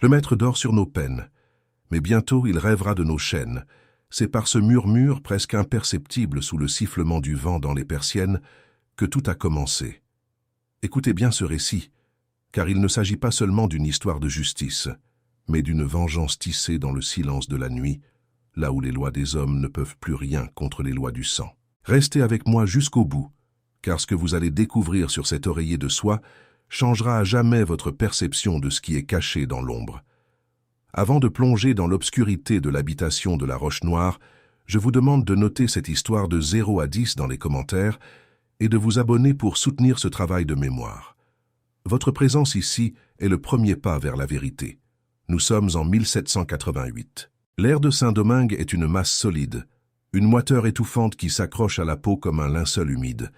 Le maître dort sur nos peines, mais bientôt il rêvera de nos chaînes. C'est par ce murmure presque imperceptible sous le sifflement du vent dans les persiennes que tout a commencé. Écoutez bien ce récit, car il ne s'agit pas seulement d'une histoire de justice, mais d'une vengeance tissée dans le silence de la nuit, là où les lois des hommes ne peuvent plus rien contre les lois du sang. Restez avec moi jusqu'au bout, car ce que vous allez découvrir sur cet oreiller de soie changera à jamais votre perception de ce qui est caché dans l'ombre. Avant de plonger dans l'obscurité de l'habitation de la Roche Noire, je vous demande de noter cette histoire de 0 à 10 dans les commentaires et de vous abonner pour soutenir ce travail de mémoire. Votre présence ici est le premier pas vers la vérité. Nous sommes en 1788. L'air de Saint-Domingue est une masse solide, une moiteur étouffante qui s'accroche à la peau comme un linceul humide.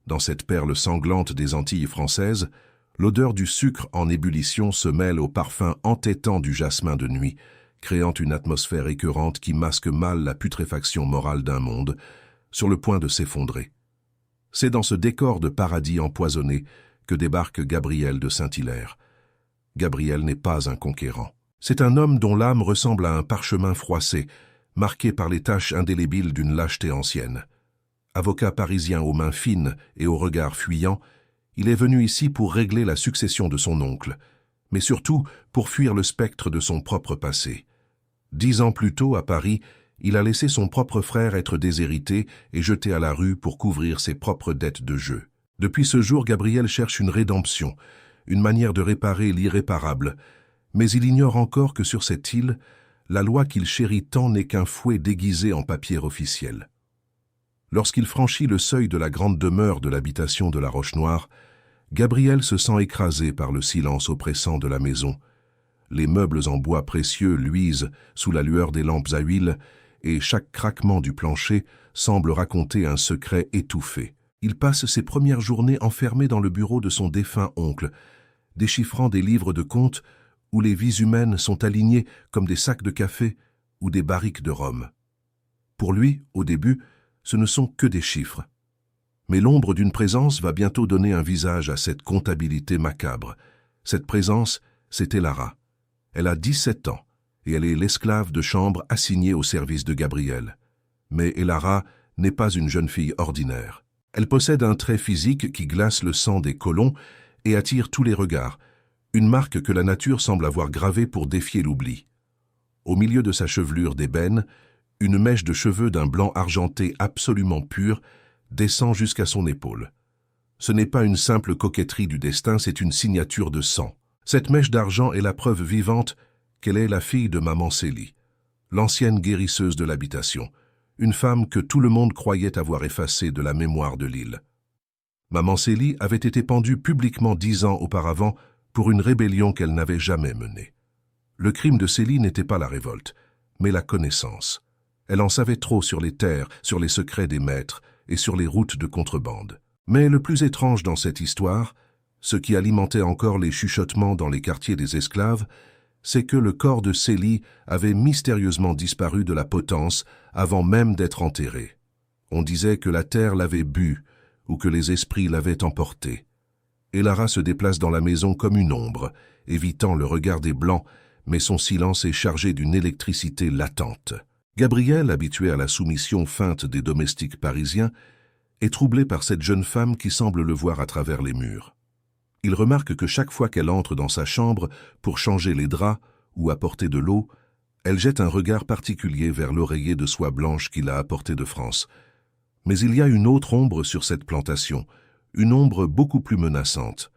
Dans cette perle sanglante des Antilles françaises, l'odeur du sucre en ébullition se mêle au parfum entêtant du jasmin de nuit, créant une atmosphère écœurante qui masque mal la putréfaction morale d'un monde, sur le point de s'effondrer. C'est dans ce décor de paradis empoisonné que débarque Gabriel de Saint-Hilaire. Gabriel n'est pas un conquérant. C'est un homme dont l'âme ressemble à un parchemin froissé, marqué par les taches indélébiles d'une lâcheté ancienne. Avocat parisien aux mains fines et au regard fuyant, il est venu ici pour régler la succession de son oncle, mais surtout pour fuir le spectre de son propre passé. 10 ans plus tôt, à Paris, il a laissé son propre frère être déshérité et jeté à la rue pour couvrir ses propres dettes de jeu. Depuis ce jour, Gabriel cherche une rédemption, une manière de réparer l'irréparable, mais il ignore encore que sur cette île, la loi qu'il chérit tant n'est qu'un fouet déguisé en papier officiel. Lorsqu'il franchit le seuil de la grande demeure de l'habitation de la Roche Noire, Gabriel se sent écrasé par le silence oppressant de la maison. Les meubles en bois précieux luisent sous la lueur des lampes à huile et chaque craquement du plancher semble raconter un secret étouffé. Il passe ses premières journées enfermé dans le bureau de son défunt oncle, déchiffrant des livres de contes où les vies humaines sont alignées comme des sacs de café ou des barriques de rhum. Pour lui, au début, ce ne sont que des chiffres. Mais l'ombre d'une présence va bientôt donner un visage à cette comptabilité macabre. Cette présence, c'est Elara. Elle a 17 ans et elle est l'esclave de chambre assignée au service de Gabriel. Mais Elara n'est pas une jeune fille ordinaire. Elle possède un trait physique qui glace le sang des colons et attire tous les regards, une marque que la nature semble avoir gravée pour défier l'oubli. Au milieu de sa chevelure d'ébène, une mèche de cheveux d'un blanc argenté absolument pur descend jusqu'à son épaule. Ce n'est pas une simple coquetterie du destin, c'est une signature de sang. Cette mèche d'argent est la preuve vivante qu'elle est la fille de Maman Célie, l'ancienne guérisseuse de l'habitation, une femme que tout le monde croyait avoir effacée de la mémoire de l'île. Maman Célie avait été pendue publiquement 10 ans auparavant pour une rébellion qu'elle n'avait jamais menée. Le crime de Célie n'était pas la révolte, mais la connaissance. Elle en savait trop sur les terres, sur les secrets des maîtres et sur les routes de contrebande. Mais le plus étrange dans cette histoire, ce qui alimentait encore les chuchotements dans les quartiers des esclaves, c'est que le corps de Célie avait mystérieusement disparu de la potence avant même d'être enterré. On disait que la terre l'avait bu ou que les esprits l'avaient emporté. Elara se déplace dans la maison comme une ombre, évitant le regard des Blancs, mais son silence est chargé d'une électricité latente. Gabriel, habitué à la soumission feinte des domestiques parisiens, est troublé par cette jeune femme qui semble le voir à travers les murs. Il remarque que chaque fois qu'elle entre dans sa chambre pour changer les draps ou apporter de l'eau, elle jette un regard particulier vers l'oreiller de soie blanche qu'il a apporté de France. Mais il y a une autre ombre sur cette plantation, une ombre beaucoup plus menaçante,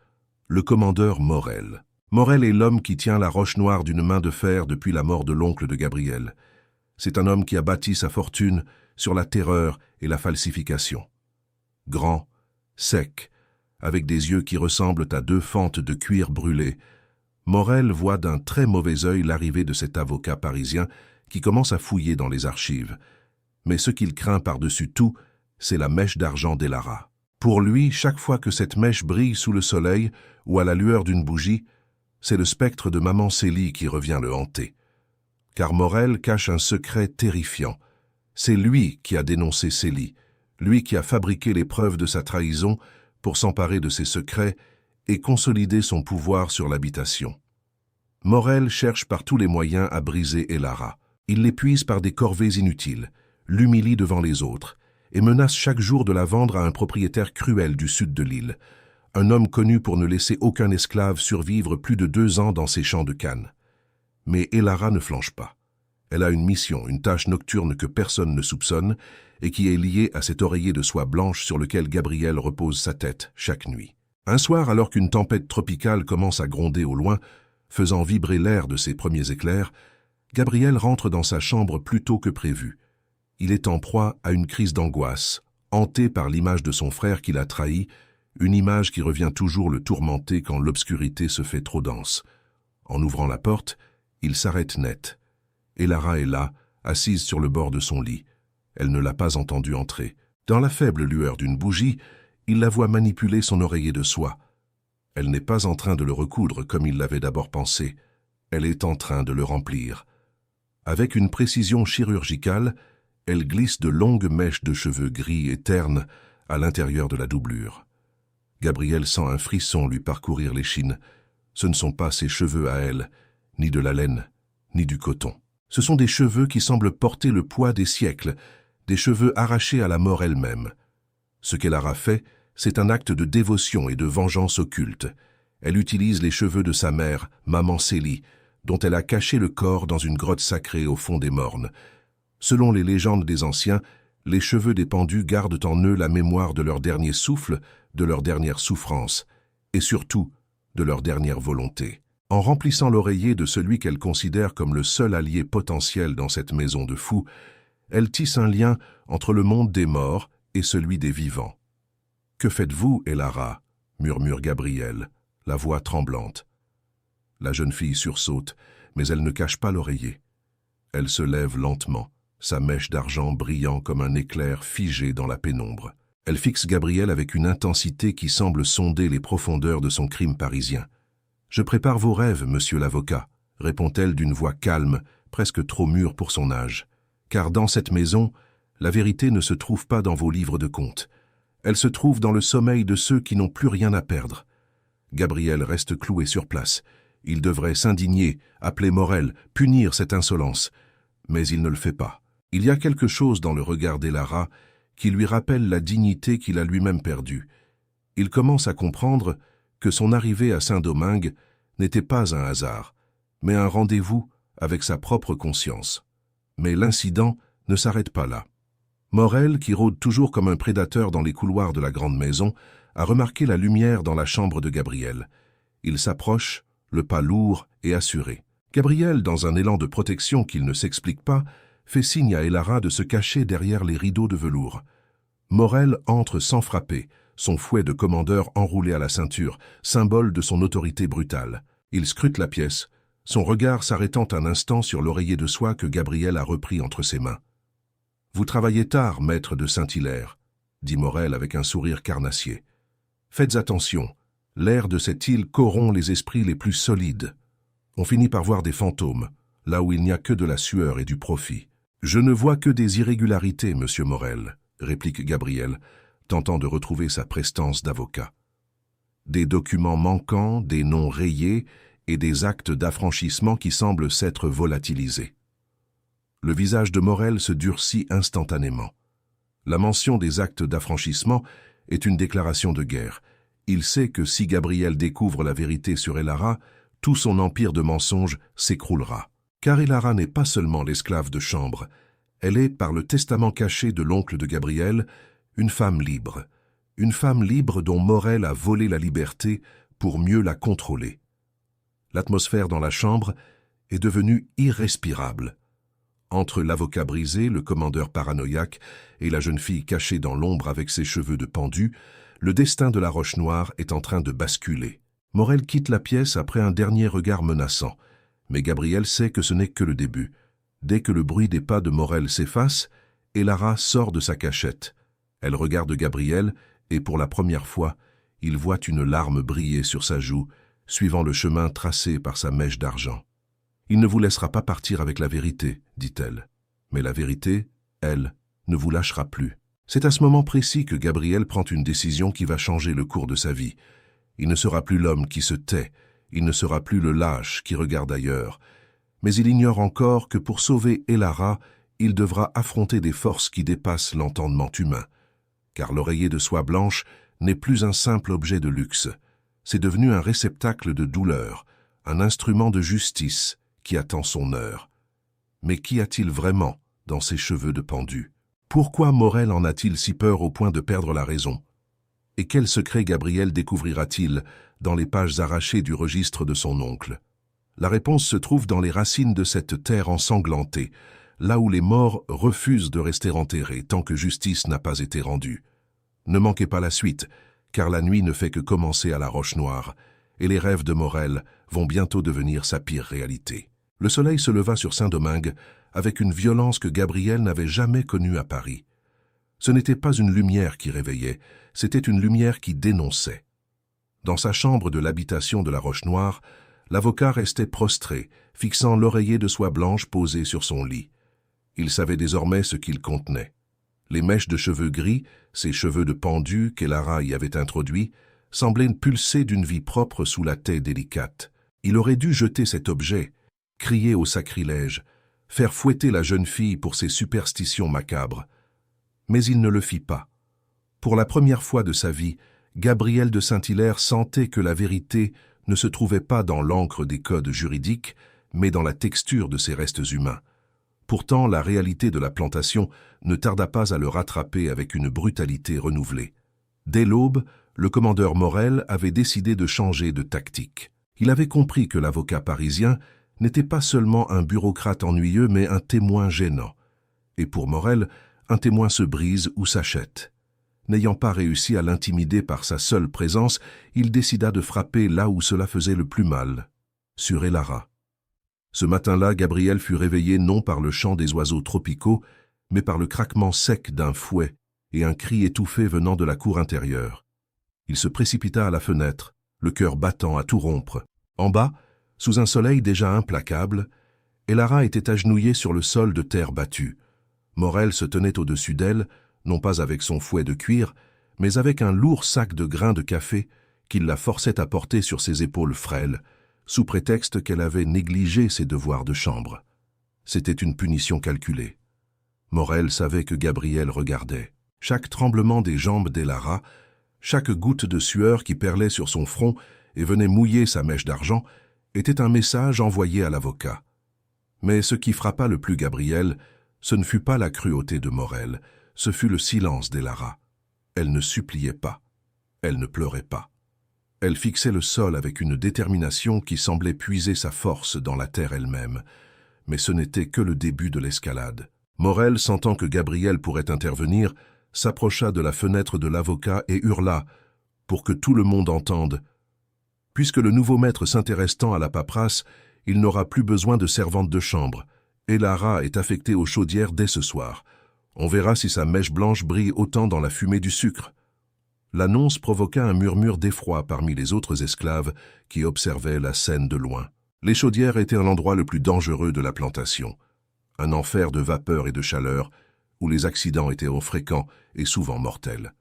le commandeur Morel. Morel est l'homme qui tient la Roche Noire d'une main de fer depuis la mort de l'oncle de Gabriel. C'est un homme qui a bâti sa fortune sur la terreur et la falsification. Grand, sec, avec des yeux qui ressemblent à 2 fentes de cuir brûlé, Morel voit d'un très mauvais œil l'arrivée de cet avocat parisien qui commence à fouiller dans les archives. Mais ce qu'il craint par-dessus tout, c'est la mèche d'argent d'Elara. Pour lui, chaque fois que cette mèche brille sous le soleil ou à la lueur d'une bougie, c'est le spectre de Maman Célie qui revient le hanter. Car Morel cache un secret terrifiant. C'est lui qui a dénoncé Célie, lui qui a fabriqué les preuves de sa trahison pour s'emparer de ses secrets et consolider son pouvoir sur l'habitation. Morel cherche par tous les moyens à briser Elara. Il l'épuise par des corvées inutiles, l'humilie devant les autres, et menace chaque jour de la vendre à un propriétaire cruel du sud de l'île, un homme connu pour ne laisser aucun esclave survivre plus de 2 ans dans ses champs de canne. Mais Elara ne flanche pas. Elle a une mission, une tâche nocturne que personne ne soupçonne et qui est liée à cet oreiller de soie blanche sur lequel Gabriel repose sa tête chaque nuit. Un soir, alors qu'une tempête tropicale commence à gronder au loin, faisant vibrer l'air de ses premiers éclairs, Gabriel rentre dans sa chambre plus tôt que prévu. Il est en proie à une crise d'angoisse, hanté par l'image de son frère qui l'a trahi, une image qui revient toujours le tourmenter quand l'obscurité se fait trop dense. En ouvrant la porte, il s'arrête net. Elara est là, assise sur le bord de son lit. Elle ne l'a pas entendu entrer. Dans la faible lueur d'une bougie, il la voit manipuler son oreiller de soie. Elle n'est pas en train de le recoudre comme il l'avait d'abord pensé. Elle est en train de le remplir. Avec une précision chirurgicale, elle glisse de longues mèches de cheveux gris et ternes à l'intérieur de la doublure. Gabriel sent un frisson lui parcourir l'échine. Ce ne sont pas ses cheveux à elle, ni de la laine, ni du coton. Ce sont des cheveux qui semblent porter le poids des siècles, des cheveux arrachés à la mort elle-même. Ce qu'Elara fait, c'est un acte de dévotion et de vengeance occulte. Elle utilise les cheveux de sa mère, maman Célie, dont elle a caché le corps dans une grotte sacrée au fond des mornes. Selon les légendes des anciens, les cheveux des pendus gardent en eux la mémoire de leur dernier souffle, de leur dernière souffrance, et surtout de leur dernière volonté. En remplissant l'oreiller de celui qu'elle considère comme le seul allié potentiel dans cette maison de fous, elle tisse un lien entre le monde des morts et celui des vivants. « Que faites-vous, Elara » murmure Gabriel, la voix tremblante. La jeune fille sursaute, mais elle ne cache pas l'oreiller. Elle se lève lentement, sa mèche d'argent brillant comme un éclair figé dans la pénombre. Elle fixe Gabriel avec une intensité qui semble sonder les profondeurs de son crime parisien. « Je prépare vos rêves, monsieur l'avocat », répond-elle d'une voix calme, presque trop mûre pour son âge. Car dans cette maison, la vérité ne se trouve pas dans vos livres de contes. Elle se trouve dans le sommeil de ceux qui n'ont plus rien à perdre. Gabriel reste cloué sur place. Il devrait s'indigner, appeler Morel, punir cette insolence. Mais il ne le fait pas. Il y a quelque chose dans le regard d'Elara qui lui rappelle la dignité qu'il a lui-même perdue. Il commence à comprendre que son arrivée à Saint-Domingue n'était pas un hasard, mais un rendez-vous avec sa propre conscience. Mais l'incident ne s'arrête pas là. Morel, qui rôde toujours comme un prédateur dans les couloirs de la grande maison, a remarqué la lumière dans la chambre de Gabriel. Il s'approche, le pas lourd et assuré. Gabriel, dans un élan de protection qu'il ne s'explique pas, fait signe à Elara de se cacher derrière les rideaux de velours. Morel entre sans frapper, son fouet de commandeur enroulé à la ceinture, symbole de son autorité brutale. Il scrute la pièce, son regard s'arrêtant un instant sur l'oreiller de soie que Gabriel a repris entre ses mains. « Vous travaillez tard, maître de Saint-Hilaire », dit Morel avec un sourire carnassier. « Faites attention, l'air de cette île corrompt les esprits les plus solides. On finit par voir des fantômes, là où il n'y a que de la sueur et du profit. »« Je ne vois que des irrégularités, monsieur Morel », réplique Gabriel, tentant de retrouver sa prestance d'avocat. « Des documents manquants, des noms rayés et des actes d'affranchissement qui semblent s'être volatilisés. » Le visage de Morel se durcit instantanément. La mention des actes d'affranchissement est une déclaration de guerre. Il sait que si Gabriel découvre la vérité sur Elara, tout son empire de mensonges s'écroulera. Car Elara n'est pas seulement l'esclave de chambre, elle est, par le testament caché de l'oncle de Gabriel, une femme libre dont Morel a volé la liberté pour mieux la contrôler. L'atmosphère dans la chambre est devenue irrespirable. Entre l'avocat brisé, le commandeur paranoïaque et la jeune fille cachée dans l'ombre avec ses cheveux de pendu, le destin de la Roche Noire est en train de basculer. Morel quitte la pièce après un dernier regard menaçant, mais Gabriel sait que ce n'est que le début. Dès que le bruit des pas de Morel s'efface, Elara sort de sa cachette. Elle regarde Gabriel et pour la première fois, il voit une larme briller sur sa joue, suivant le chemin tracé par sa mèche d'argent. « Il ne vous laissera pas partir avec la vérité, dit-elle. Mais la vérité, elle, ne vous lâchera plus. » C'est à ce moment précis que Gabriel prend une décision qui va changer le cours de sa vie. Il ne sera plus l'homme qui se tait, Il ne sera plus le lâche qui regarde ailleurs. Mais il ignore encore que pour sauver Elara, il devra affronter des forces qui dépassent l'entendement humain. Car l'oreiller de soie blanche n'est plus un simple objet de luxe. C'est devenu un réceptacle de douleur, un instrument de justice qui attend son heure. Mais qu'y a-t-il vraiment dans ses cheveux de pendu? Pourquoi Morel en a-t-il si peur au point de perdre la raison? Et quel secret Gabriel découvrira-t-il dans les pages arrachées du registre de son oncle? La réponse se trouve dans les racines de cette terre ensanglantée, là où les morts refusent de rester enterrés tant que justice n'a pas été rendue. Ne manquez pas la suite, car la nuit ne fait que commencer à la Roche-Noire, et les rêves de Morel vont bientôt devenir sa pire réalité. Le soleil se leva sur Saint-Domingue avec une violence que Gabriel n'avait jamais connue à Paris. Ce n'était pas une lumière qui réveillait, c'était une lumière qui dénonçait. Dans sa chambre de l'habitation de la Roche-Noire, l'avocat restait prostré, fixant l'oreiller de soie blanche posé sur son lit. Il savait désormais ce qu'il contenait. Les mèches de cheveux gris, ces cheveux de pendu qu'Elara y avait introduits, semblaient pulser d'une vie propre sous la taie délicate. Il aurait dû jeter cet objet, crier au sacrilège, faire fouetter la jeune fille pour ses superstitions macabres. Mais il ne le fit pas. Pour la première fois de sa vie, Gabriel de Saint-Hilaire sentait que la vérité ne se trouvait pas dans l'encre des codes juridiques, mais dans la texture de ses restes humains. Pourtant, la réalité de la plantation ne tarda pas à le rattraper avec une brutalité renouvelée. Dès l'aube, le commandeur Morel avait décidé de changer de tactique. Il avait compris que l'avocat parisien n'était pas seulement un bureaucrate ennuyeux, mais un témoin gênant. Et pour Morel, un témoin se brise ou s'achète. N'ayant pas réussi à l'intimider par sa seule présence, il décida de frapper là où cela faisait le plus mal, sur Elara. Ce matin-là, Gabriel fut réveillé non par le chant des oiseaux tropicaux, mais par le craquement sec d'un fouet et un cri étouffé venant de la cour intérieure. Il se précipita à la fenêtre, le cœur battant à tout rompre. En bas, sous un soleil déjà implacable, Elara était agenouillée sur le sol de terre battue. Morel se tenait au-dessus d'elle, non pas avec son fouet de cuir, mais avec un lourd sac de grains de café qu'il la forçait à porter sur ses épaules frêles, sous prétexte qu'elle avait négligé ses devoirs de chambre. C'était une punition calculée. Morel savait que Gabriel regardait. Chaque tremblement des jambes d'Elara, chaque goutte de sueur qui perlait sur son front et venait mouiller sa mèche d'argent, était un message envoyé à l'avocat. Mais ce qui frappa le plus Gabriel, ce ne fut pas la cruauté de Morel, ce fut le silence d'Elara. Elle ne suppliait pas. Elle ne pleurait pas. Elle fixait le sol avec une détermination qui semblait puiser sa force dans la terre elle-même. Mais ce n'était que le début de l'escalade. Morel, sentant que Gabriel pourrait intervenir, s'approcha de la fenêtre de l'avocat et hurla, pour que tout le monde entende. Puisque le nouveau maître s'intéresse tant à la paperasse, il n'aura plus besoin de servante de chambre. Elara est affectée aux chaudières dès ce soir. On verra si sa mèche blanche brille autant dans la fumée du sucre. L'annonce provoqua un murmure d'effroi parmi les autres esclaves qui observaient la scène de loin. Les chaudières étaient l'endroit le plus dangereux de la plantation. Un enfer de vapeur et de chaleur, où les accidents étaient fréquents et souvent mortels.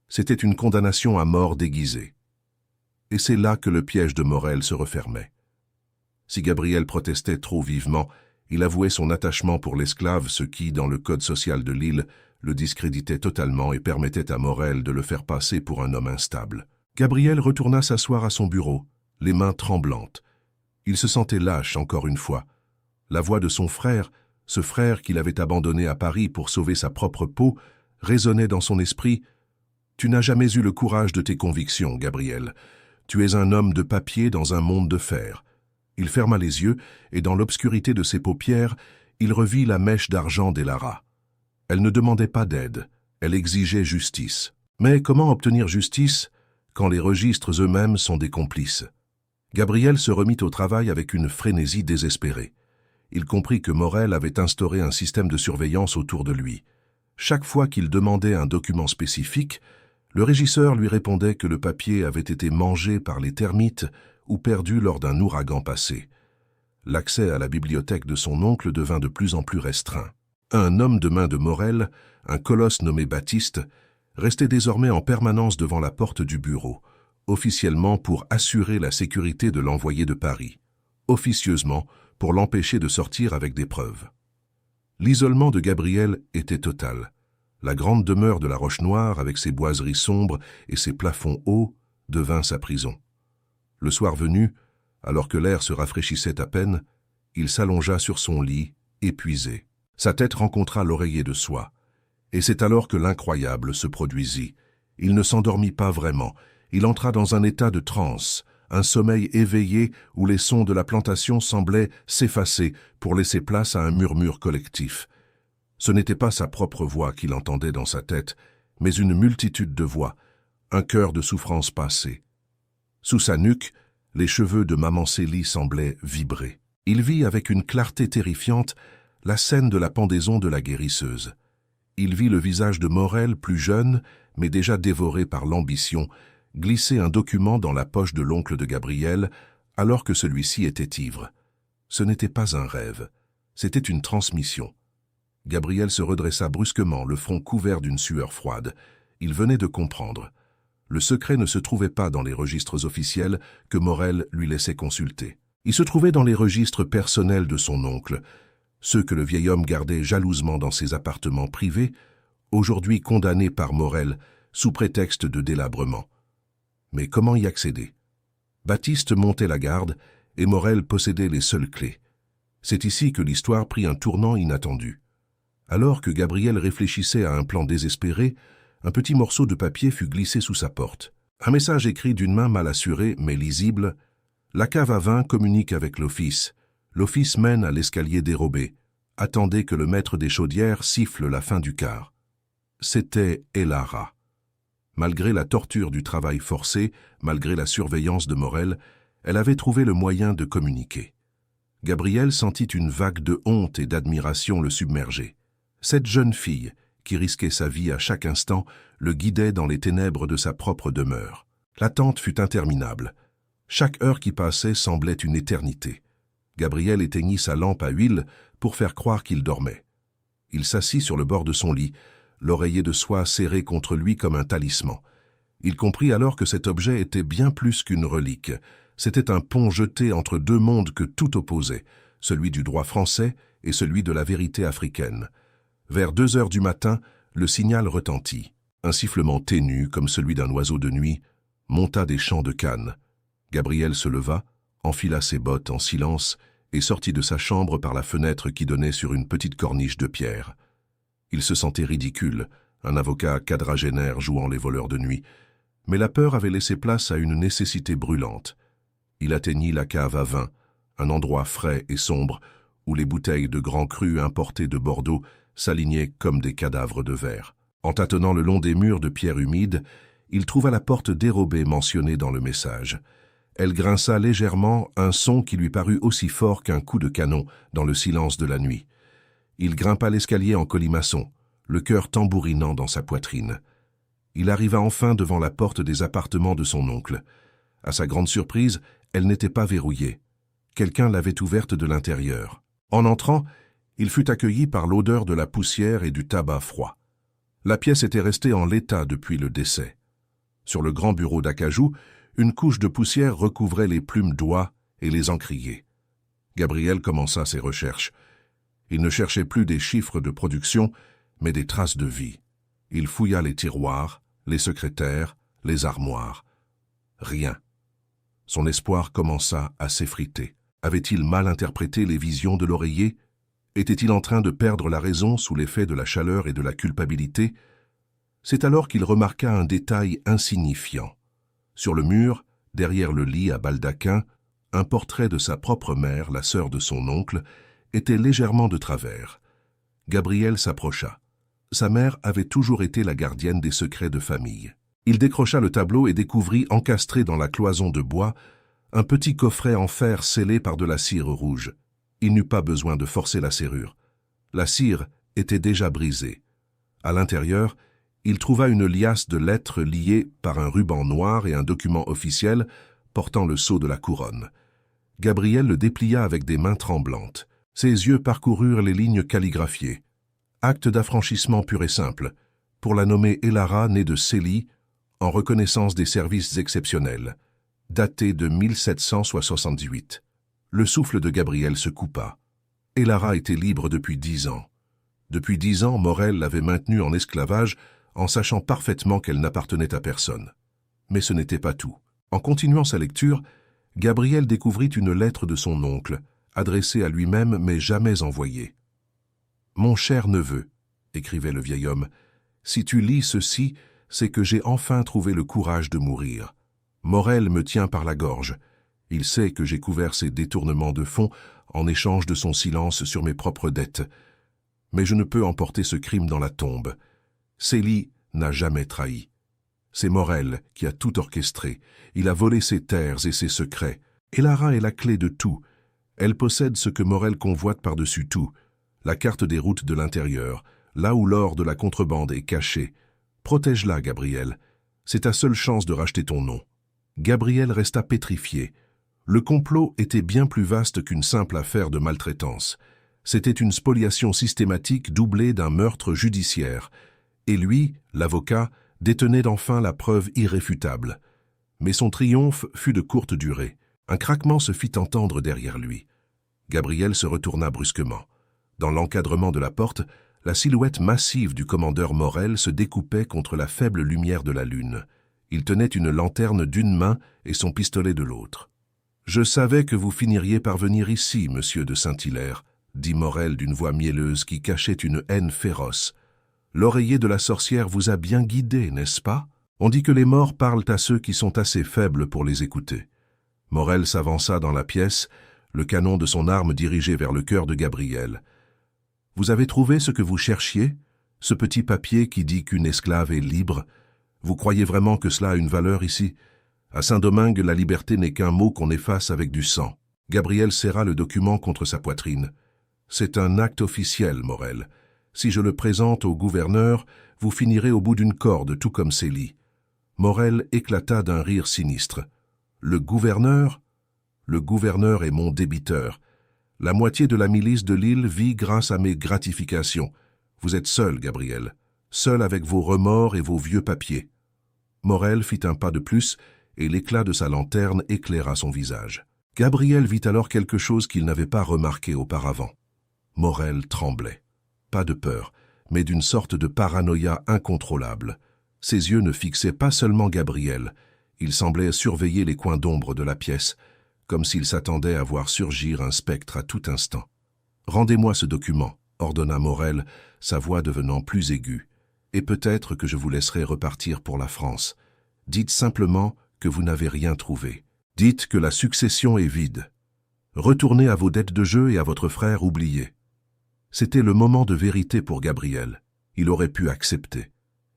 C'était une condamnation à mort déguisée. Et c'est là que le piège de Morel se refermait. Si Gabriel protestait trop vivement, il avouait son attachement pour l'esclave, ce qui, dans le code social de l'île, le discréditait totalement et permettait à Morel de le faire passer pour un homme instable. Gabriel retourna s'asseoir à son bureau, les mains tremblantes. Il se sentait lâche encore une fois. La voix de son frère, ce frère qu'il avait abandonné à Paris pour sauver sa propre peau, résonnait dans son esprit. « Tu n'as jamais eu le courage de tes convictions, Gabriel. Tu es un homme de papier dans un monde de fer. » Il ferma les yeux, et dans l'obscurité de ses paupières, il revit la mèche d'argent d'Elara. Elle ne demandait pas d'aide, elle exigeait justice. Mais comment obtenir justice quand les registres eux-mêmes sont des complices? Gabriel se remit au travail avec une frénésie désespérée. Il comprit que Morel avait instauré un système de surveillance autour de lui. Chaque fois qu'il demandait un document spécifique, le régisseur lui répondait que le papier avait été mangé par les termites ou perdu lors d'un ouragan passé. L'accès à la bibliothèque de son oncle devint de plus en plus restreint. Un homme de main de Morel, un colosse nommé Baptiste, restait désormais en permanence devant la porte du bureau, officiellement pour assurer la sécurité de l'envoyé de Paris, officieusement pour l'empêcher de sortir avec des preuves. L'isolement de Gabriel était total. La grande demeure de la Roche-Noire, avec ses boiseries sombres et ses plafonds hauts, devint sa prison. Le soir venu, alors que l'air se rafraîchissait à peine, il s'allongea sur son lit, épuisé. Sa tête rencontra l'oreiller de soie. Et c'est alors que l'incroyable se produisit. Il ne s'endormit pas vraiment. Il entra dans un état de transe, un sommeil éveillé où les sons de la plantation semblaient s'effacer pour laisser place à un murmure collectif. Ce n'était pas sa propre voix qu'il entendait dans sa tête, mais une multitude de voix, un chœur de souffrance passée. Sous sa nuque, les cheveux de maman Célie semblaient vibrer. Il vit avec une clarté terrifiante la scène de la pendaison de la guérisseuse. Il vit le visage de Morel, plus jeune, mais déjà dévoré par l'ambition, glisser un document dans la poche de l'oncle de Gabriel, alors que celui-ci était ivre. Ce n'était pas un rêve, c'était une transmission. Gabriel se redressa brusquement, le front couvert d'une sueur froide. Il venait de comprendre. Le secret ne se trouvait pas dans les registres officiels que Morel lui laissait consulter. Il se trouvait dans les registres personnels de son oncle, ceux que le vieil homme gardait jalousement dans ses appartements privés, aujourd'hui condamnés par Morel sous prétexte de délabrement. Mais comment y accéder? Baptiste montait la garde et Morel possédait les seules clés. C'est ici que l'histoire prit un tournant inattendu. Alors que Gabriel réfléchissait à un plan désespéré, un petit morceau de papier fut glissé sous sa porte. Un message écrit d'une main mal assurée mais lisible. La cave à vin communique avec l'office. L'office mène à l'escalier dérobé. Attendez que le maître des chaudières siffle la fin du quart. C'était Elara. Malgré la torture du travail forcé, malgré la surveillance de Morel, elle avait trouvé le moyen de communiquer. Gabriel sentit une vague de honte et d'admiration le submerger. Cette jeune fille, qui risquait sa vie à chaque instant, le guidait dans les ténèbres de sa propre demeure. L'attente fut interminable. Chaque heure qui passait semblait une éternité. Gabriel éteignit sa lampe à huile pour faire croire qu'il dormait. Il s'assit sur le bord de son lit, l'oreiller de soie serré contre lui comme un talisman. Il comprit alors que cet objet était bien plus qu'une relique. C'était un pont jeté entre deux mondes que tout opposait, celui du droit français et celui de la vérité africaine. Vers 2 heures du matin, le signal retentit. Un sifflement ténu, comme celui d'un oiseau de nuit, monta des champs de Cannes. Gabriel se leva, enfila ses bottes en silence et sortit de sa chambre par la fenêtre qui donnait sur une petite corniche de pierre. Il se sentait ridicule, un avocat quadragénaire jouant les voleurs de nuit, mais la peur avait laissé place à une nécessité brûlante. Il atteignit la cave à vin, un endroit frais et sombre où les bouteilles de grands crus importés de Bordeaux s'alignaient comme des cadavres de verre. En tâtonnant le long des murs de pierre humide, il trouva la porte dérobée mentionnée dans le message. Elle grinça légèrement, un son qui lui parut aussi fort qu'un coup de canon dans le silence de la nuit. Il grimpa l'escalier en colimaçon, le cœur tambourinant dans sa poitrine. Il arriva enfin devant la porte des appartements de son oncle. À sa grande surprise, elle n'était pas verrouillée. Quelqu'un l'avait ouverte de l'intérieur. En entrant, il fut accueilli par l'odeur de la poussière et du tabac froid. La pièce était restée en l'état depuis le décès. Sur le grand bureau d'acajou, une couche de poussière recouvrait les plumes d'oie et les encriers. Gabriel commença ses recherches. Il ne cherchait plus des chiffres de production, mais des traces de vie. Il fouilla les tiroirs, les secrétaires, les armoires. Rien. Son espoir commença à s'effriter. Avait-il mal interprété les visions de l'oreiller? Était-il en train de perdre la raison sous l'effet de la chaleur et de la culpabilité? C'est alors qu'il remarqua un détail insignifiant. Sur le mur, derrière le lit à baldaquin, un portrait de sa propre mère, la sœur de son oncle, était légèrement de travers. Gabriel s'approcha. Sa mère avait toujours été la gardienne des secrets de famille. Il décrocha le tableau et découvrit, encastré dans la cloison de bois, un petit coffret en fer scellé par de la cire rouge. Il n'eut pas besoin de forcer la serrure. La cire était déjà brisée. À l'intérieur, il trouva une liasse de lettres liées par un ruban noir et un document officiel portant le sceau de la couronne. Gabriel le déplia avec des mains tremblantes. Ses yeux parcoururent les lignes calligraphiées. Acte d'affranchissement pur et simple, pour la nommer Elara, née de Célie, en reconnaissance des services exceptionnels, daté de 1778. Le souffle de Gabriel se coupa. Elara était libre depuis 10 ans. Depuis 10 ans, Morel l'avait maintenue en esclavage en sachant parfaitement qu'elle n'appartenait à personne. Mais ce n'était pas tout. En continuant sa lecture, Gabriel découvrit une lettre de son oncle, adressée à lui-même mais jamais envoyée. « Mon cher neveu, » écrivait le vieil homme, « si tu lis ceci, c'est que j'ai enfin trouvé le courage de mourir. Morel me tient par la gorge. Il sait que j'ai couvert ses détournements de fonds en échange de son silence sur mes propres dettes. Mais je ne peux emporter ce crime dans la tombe. Célie n'a jamais trahi. C'est Morel qui a tout orchestré. Il a volé ses terres et ses secrets. Elara est la clé de tout. Elle possède ce que Morel convoite par-dessus tout, la carte des routes de l'intérieur, là où l'or de la contrebande est caché. Protège-la, Gabriel. C'est ta seule chance de racheter ton nom. » Gabriel resta pétrifié. Le complot était bien plus vaste qu'une simple affaire de maltraitance. C'était une spoliation systématique doublée d'un meurtre judiciaire. Et lui, l'avocat, détenait enfin la preuve irréfutable. Mais son triomphe fut de courte durée. Un craquement se fit entendre derrière lui. Gabriel se retourna brusquement. Dans l'encadrement de la porte, la silhouette massive du commandeur Morel se découpait contre la faible lumière de la lune. Il tenait une lanterne d'une main et son pistolet de l'autre. « Je savais que vous finiriez par venir ici, monsieur de Saint-Hilaire, » dit Morel d'une voix mielleuse qui cachait une haine féroce. « L'oreiller de la sorcière vous a bien guidé, n'est-ce pas? On dit que les morts parlent à ceux qui sont assez faibles pour les écouter. » Morel s'avança dans la pièce, le canon de son arme dirigé vers le cœur de Gabriel. « Vous avez trouvé ce que vous cherchiez? Ce petit papier qui dit qu'une esclave est libre? Vous croyez vraiment que cela a une valeur ici? À Saint-Domingue, la liberté n'est qu'un mot qu'on efface avec du sang. » Gabriel serra le document contre sa poitrine. « C'est un acte officiel, Morel. Si je le présente au gouverneur, vous finirez au bout d'une corde, tout comme Célie. » Morel éclata d'un rire sinistre. « Le gouverneur? Le gouverneur est mon débiteur. La moitié de la milice de l'île vit grâce à mes gratifications. Vous êtes seul, Gabriel, seul avec vos remords et vos vieux papiers. » Morel fit un pas de plus et l'éclat de sa lanterne éclaira son visage. Gabriel vit alors quelque chose qu'il n'avait pas remarqué auparavant. Morel tremblait. Pas de peur, mais d'une sorte de paranoïa incontrôlable. Ses yeux ne fixaient pas seulement Gabriel, il semblait surveiller les coins d'ombre de la pièce, comme s'il s'attendait à voir surgir un spectre à tout instant. « Rendez-moi ce document, » ordonna Morel, sa voix devenant plus aiguë, « et peut-être que je vous laisserai repartir pour la France. Dites simplement que vous n'avez rien trouvé. Dites que la succession est vide. Retournez à vos dettes de jeu et à votre frère oublié. » C'était le moment de vérité pour Gabriel. Il aurait pu accepter.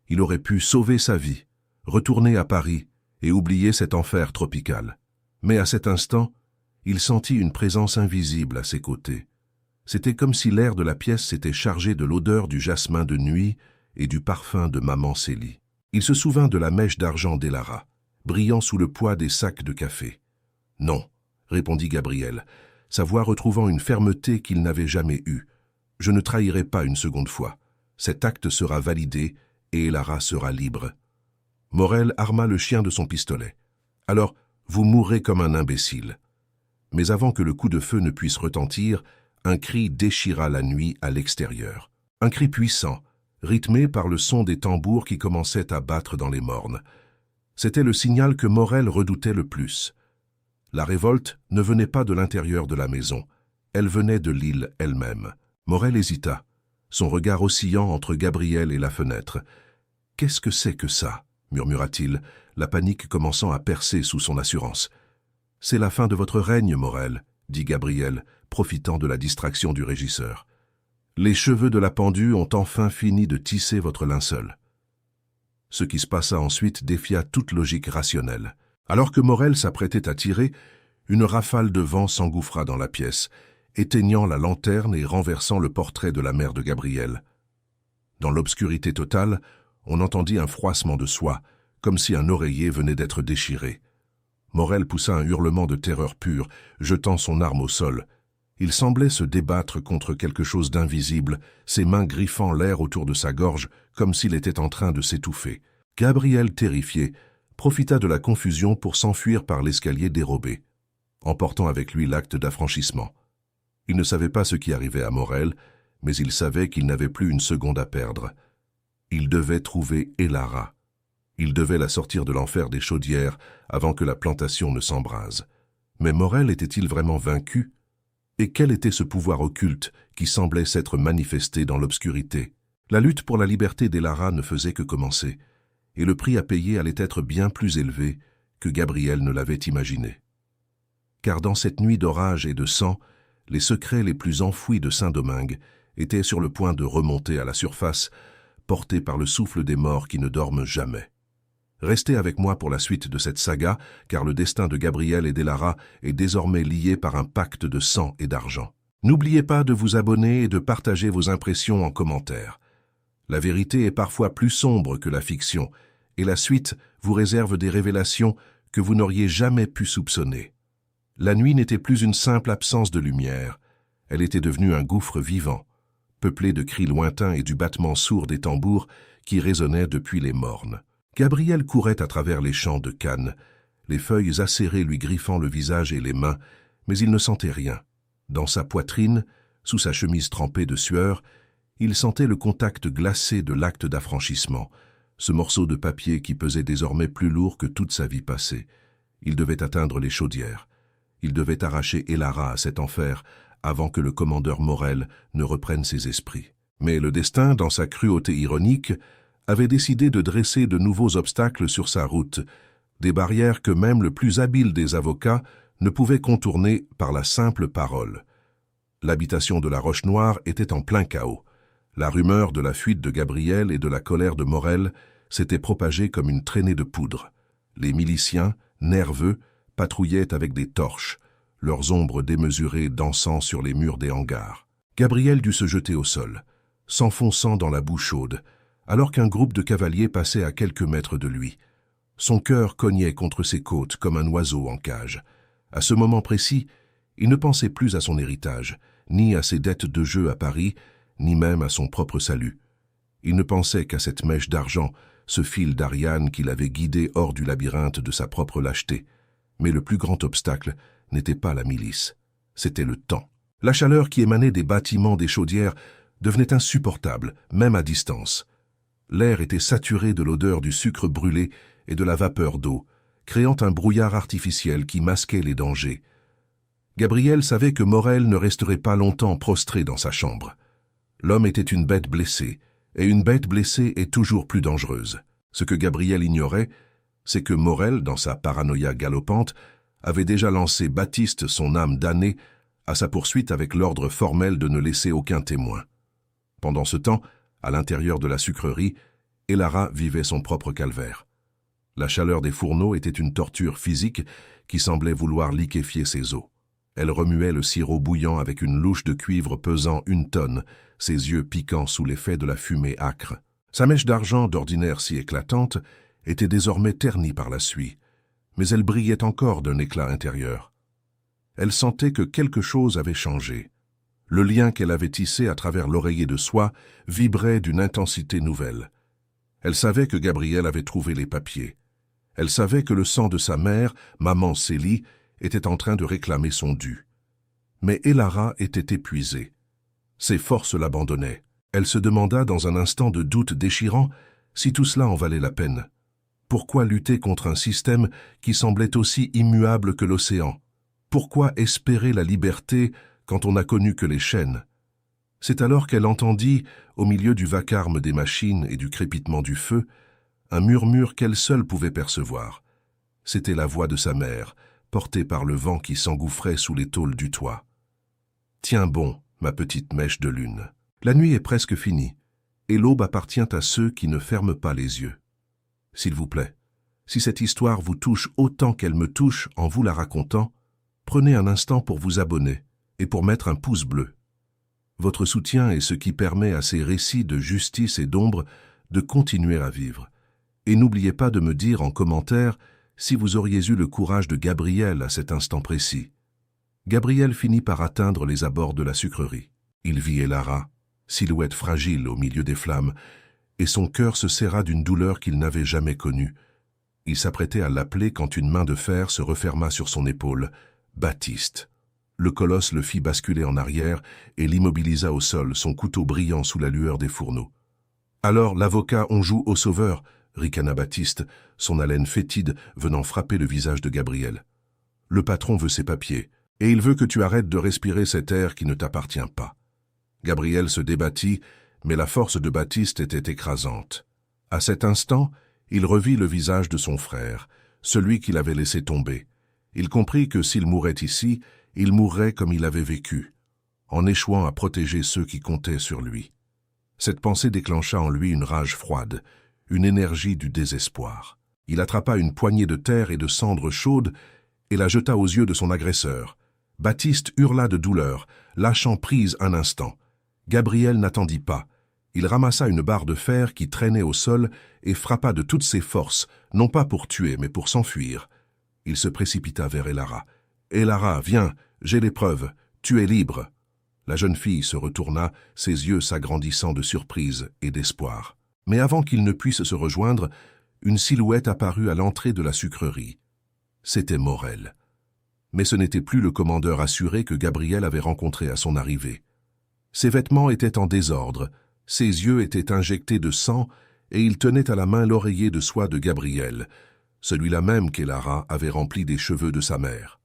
Il aurait pu sauver sa vie, retourner à Paris et oublier cet enfer tropical. Mais à cet instant, il sentit une présence invisible à ses côtés. C'était comme si l'air de la pièce s'était chargé de l'odeur du jasmin de nuit et du parfum de maman Célie. Il se souvint de la mèche d'argent d'Elara, brillant sous le poids des sacs de café. « Non », répondit Gabriel, sa voix retrouvant une fermeté qu'il n'avait jamais eue. « Je ne trahirai pas une seconde fois. Cet acte sera validé et Elara sera libre. » Morel arma le chien de son pistolet. « Alors, vous mourrez comme un imbécile. » Mais avant que le coup de feu ne puisse retentir, un cri déchira la nuit à l'extérieur. Un cri puissant, rythmé par le son des tambours qui commençaient à battre dans les mornes. C'était le signal que Morel redoutait le plus. La révolte ne venait pas de l'intérieur de la maison, elle venait de l'île elle-même. Morel hésita, son regard oscillant entre Gabriel et la fenêtre. « Qu'est-ce que c'est que ça ?» murmura-t-il, la panique commençant à percer sous son assurance. « C'est la fin de votre règne, Morel, » dit Gabriel, profitant de la distraction du régisseur. « Les cheveux de la pendue ont enfin fini de tisser votre linceul. » Ce qui se passa ensuite défia toute logique rationnelle. Alors que Morel s'apprêtait à tirer, une rafale de vent s'engouffra dans la pièce, éteignant la lanterne et renversant le portrait de la mère de Gabriel. Dans l'obscurité totale, on entendit un froissement de soie, comme si un oreiller venait d'être déchiré. Morel poussa un hurlement de terreur pure, jetant son arme au sol. Il semblait se débattre contre quelque chose d'invisible, ses mains griffant l'air autour de sa gorge, comme s'il était en train de s'étouffer. Gabriel, terrifié, profita de la confusion pour s'enfuir par l'escalier dérobé, emportant avec lui l'acte d'affranchissement. Il ne savait pas ce qui arrivait à Morel, mais il savait qu'il n'avait plus une seconde à perdre. Il devait trouver Elara. Il devait la sortir de l'enfer des chaudières avant que la plantation ne s'embrase. Mais Morel était-il vraiment vaincu? Et quel était ce pouvoir occulte qui semblait s'être manifesté dans l'obscurité? La lutte pour la liberté d'Elara ne faisait que commencer, et le prix à payer allait être bien plus élevé que Gabriel ne l'avait imaginé. Car dans cette nuit d'orage et de sang, les secrets les plus enfouis de Saint-Domingue étaient sur le point de remonter à la surface, portés par le souffle des morts qui ne dorment jamais. Restez avec moi pour la suite de cette saga, car le destin de Gabriel et d'Elara est désormais lié par un pacte de sang et d'argent. N'oubliez pas de vous abonner et de partager vos impressions en commentaire. La vérité est parfois plus sombre que la fiction, et la suite vous réserve des révélations que vous n'auriez jamais pu soupçonner. La nuit n'était plus une simple absence de lumière, elle était devenue un gouffre vivant, peuplé de cris lointains et du battement sourd des tambours qui résonnaient depuis les mornes. Gabriel courait à travers les champs de canne, les feuilles acérées lui griffant le visage et les mains, mais il ne sentait rien. Dans sa poitrine, sous sa chemise trempée de sueur, il sentait le contact glacé de l'acte d'affranchissement, ce morceau de papier qui pesait désormais plus lourd que toute sa vie passée. Il devait atteindre les chaudières. Il devait arracher Elara à cet enfer avant que le commandeur Morel ne reprenne ses esprits. Mais le destin, dans sa cruauté ironique, avait décidé de dresser de nouveaux obstacles sur sa route, des barrières que même le plus habile des avocats ne pouvait contourner par la simple parole. L'habitation de la Roche-Noire était en plein chaos. La rumeur de la fuite de Gabriel et de la colère de Morel s'était propagée comme une traînée de poudre. Les miliciens, nerveux, patrouillaient avec des torches, leurs ombres démesurées dansant sur les murs des hangars. Gabriel dut se jeter au sol, s'enfonçant dans la boue chaude, alors qu'un groupe de cavaliers passait à quelques mètres de lui. Son cœur cognait contre ses côtes comme un oiseau en cage. À ce moment précis, il ne pensait plus à son héritage, ni à ses dettes de jeu à Paris, ni même à son propre salut. Il ne pensait qu'à cette mèche d'argent, ce fil d'Ariane qui l'avait guidé hors du labyrinthe de sa propre lâcheté. Mais le plus grand obstacle n'était pas la milice, c'était le temps. La chaleur qui émanait des bâtiments des chaudières devenait insupportable, même à distance. L'air était saturé de l'odeur du sucre brûlé et de la vapeur d'eau, créant un brouillard artificiel qui masquait les dangers. Gabriel savait que Morel ne resterait pas longtemps prostré dans sa chambre. L'homme était une bête blessée, et une bête blessée est toujours plus dangereuse. Ce que Gabriel ignorait, c'est que Morel, dans sa paranoïa galopante, avait déjà lancé Baptiste, son âme damnée, à sa poursuite avec l'ordre formel de ne laisser aucun témoin. Pendant ce temps, à l'intérieur de la sucrerie, Elara vivait son propre calvaire. La chaleur des fourneaux était une torture physique qui semblait vouloir liquéfier ses os. Elle remuait le sirop bouillant avec une louche de cuivre pesant 1 tonne, ses yeux piquant sous l'effet de la fumée âcre. Sa mèche d'argent, d'ordinaire si éclatante, était désormais ternie par la suie, mais elle brillait encore d'un éclat intérieur. Elle sentait que quelque chose avait changé. Le lien qu'elle avait tissé à travers l'oreiller de soie vibrait d'une intensité nouvelle. Elle savait que Gabriel avait trouvé les papiers. Elle savait que le sang de sa mère, maman Célie, était en train de réclamer son dû. Mais Elara était épuisée. Ses forces l'abandonnaient. Elle se demanda dans un instant de doute déchirant si tout cela en valait la peine. Pourquoi lutter contre un système qui semblait aussi immuable que l'océan? Pourquoi espérer la liberté quand on n'a connu que les chaînes? C'est alors qu'elle entendit, au milieu du vacarme des machines et du crépitement du feu, un murmure qu'elle seule pouvait percevoir. C'était la voix de sa mère, portée par le vent qui s'engouffrait sous les tôles du toit. « Tiens bon, ma petite mèche de lune. La nuit est presque finie, et l'aube appartient à ceux qui ne ferment pas les yeux. S'il vous plaît, si cette histoire vous touche autant qu'elle me touche en vous la racontant, prenez un instant pour vous abonner et pour mettre un pouce bleu. Votre soutien est ce qui permet à ces récits de justice et d'ombre de continuer à vivre. Et n'oubliez pas de me dire en commentaire si vous auriez eu le courage de Gabriel à cet instant précis. Gabriel finit par atteindre les abords de la sucrerie. Il vit Elara, silhouette fragile au milieu des flammes, et son cœur se serra d'une douleur qu'il n'avait jamais connue. Il s'apprêtait à l'appeler quand une main de fer se referma sur son épaule. Baptiste. Le colosse le fit basculer en arrière et l'immobilisa au sol, son couteau brillant sous la lueur des fourneaux. « Alors, l'avocat, on joue au sauveur !» ricana Baptiste, son haleine fétide venant frapper le visage de Gabriel. « Le patron veut ses papiers, et il veut que tu arrêtes de respirer cet air qui ne t'appartient pas. » Gabriel se débattit, mais la force de Baptiste était écrasante. À cet instant, il revit le visage de son frère, celui qu'il avait laissé tomber. Il comprit que s'il mourait ici, il mourrait comme il avait vécu, en échouant à protéger ceux qui comptaient sur lui. Cette pensée déclencha en lui une rage froide, une énergie du désespoir. Il attrapa une poignée de terre et de cendres chaudes et la jeta aux yeux de son agresseur. Baptiste hurla de douleur, lâchant prise un instant. Gabriel n'attendit pas. Il ramassa une barre de fer qui traînait au sol et frappa de toutes ses forces, non pas pour tuer, mais pour s'enfuir. Il se précipita vers Elara. « Elara, viens, j'ai les preuves, tu es libre. » La jeune fille se retourna, ses yeux s'agrandissant de surprise et d'espoir. Mais avant qu'ils ne puissent se rejoindre, une silhouette apparut à l'entrée de la sucrerie. C'était Morel. Mais ce n'était plus le commandeur assuré que Gabriel avait rencontré à son arrivée. Ses vêtements étaient en désordre, ses yeux étaient injectés de sang et il tenait à la main l'oreiller de soie de Gabriel, celui-là même qu'Elara avait rempli des cheveux de sa mère.